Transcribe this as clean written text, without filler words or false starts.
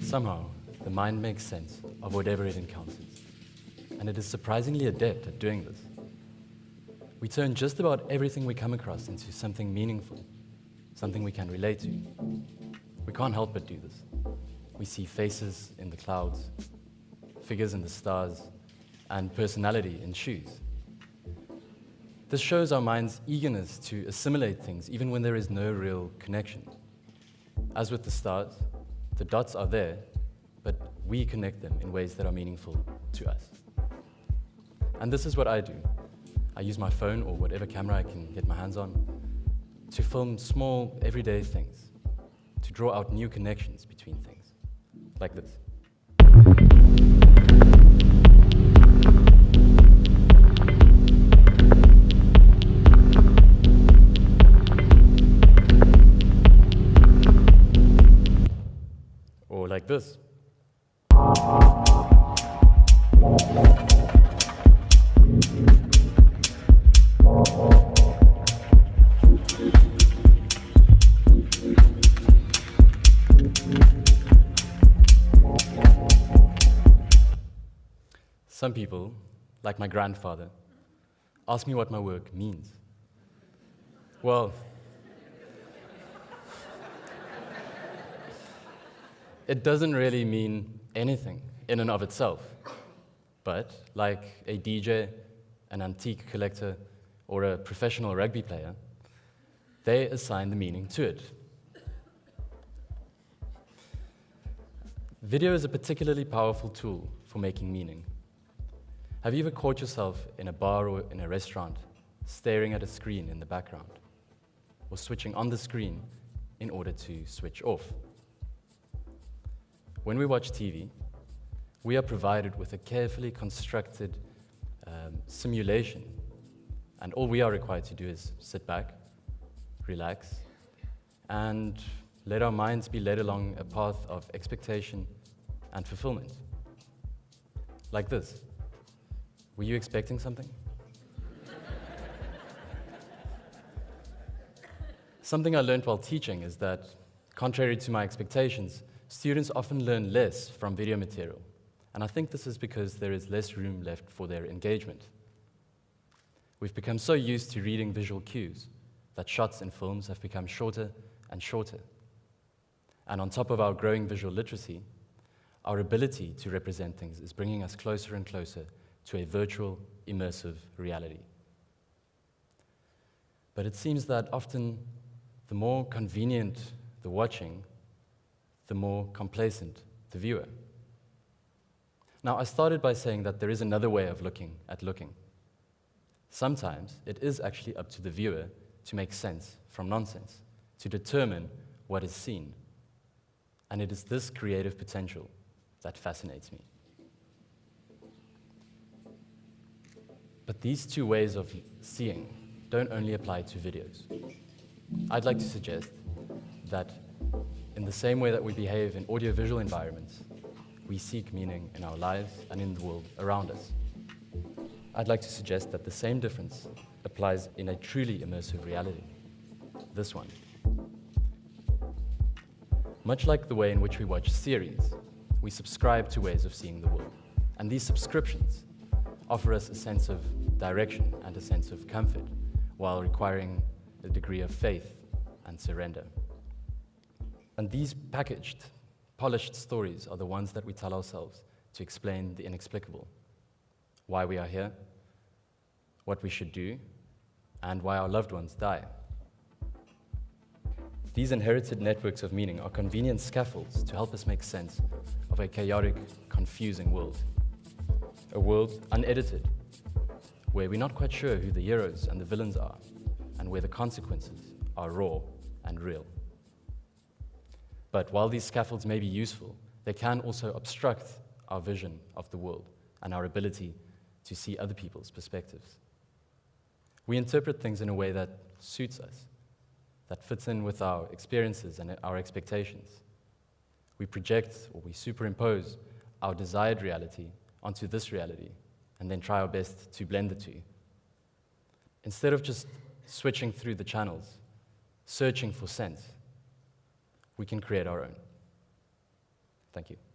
Somehow, the mind makes sense of whatever it encounters, and it is surprisingly adept at doing this. We turn just about everything we come across into something meaningful, something we can relate to. We can't help but do this. We see faces in the clouds, figures in the stars, and personality in shoes. This shows our mind's eagerness to assimilate things even when there is no real connection. As with the stars, the dots are there, but we connect them in ways that are meaningful to us. And this is what I do. I use my phone or whatever camera I can get my hands on to film small, everyday things, to draw out new connections between things, like this. Or like this. Some people, like my grandfather, ask me what my work means. Well, it doesn't really mean anything in and of itself. But like a DJ, an antique collector, or a professional rugby player, they assign the meaning to it. Video is a particularly powerful tool for making meaning. Have you ever caught yourself in a bar or in a restaurant staring at a screen in the background, or switching on the screen in order to switch off? When we watch TV, we are provided with a carefully constructed simulation, and all we are required to do is sit back, relax, and let our minds be led along a path of expectation and fulfillment. Like this. Were you expecting something? Something I learned while teaching is that, contrary to my expectations, students often learn less from video material, and I think this is because there is less room left for their engagement. We've become so used to reading visual cues that shots in films have become shorter and shorter. And on top of our growing visual literacy, our ability to represent things is bringing us closer and closer to a virtual, immersive reality. But it seems that often the more convenient the watching, the more complacent the viewer. Now, I started by saying that there is another way of looking at looking. Sometimes it is actually up to the viewer to make sense from nonsense, to determine what is seen. And it is this creative potential that fascinates me. But these two ways of seeing don't only apply to videos. I'd like to suggest that in the same way that we behave in audiovisual environments, we seek meaning in our lives and in the world around us. I'd like to suggest that the same difference applies in a truly immersive reality, this one. Much like the way in which we watch series, we subscribe to ways of seeing the world, and these subscriptions offer us a sense of direction and a sense of comfort, while requiring a degree of faith and surrender. And these packaged, polished stories are the ones that we tell ourselves to explain the inexplicable, why we are here, what we should do, and why our loved ones die. These inherited networks of meaning are convenient scaffolds to help us make sense of a chaotic, confusing world. A world unedited, where we're not quite sure who the heroes and the villains are, and where the consequences are raw and real. But while these scaffolds may be useful, they can also obstruct our vision of the world and our ability to see other people's perspectives. We interpret things in a way that suits us, that fits in with our experiences and our expectations. We project or we superimpose our desired reality onto this reality and then try our best to blend the two. Instead of just switching through the channels, searching for sense, we can create our own. Thank you.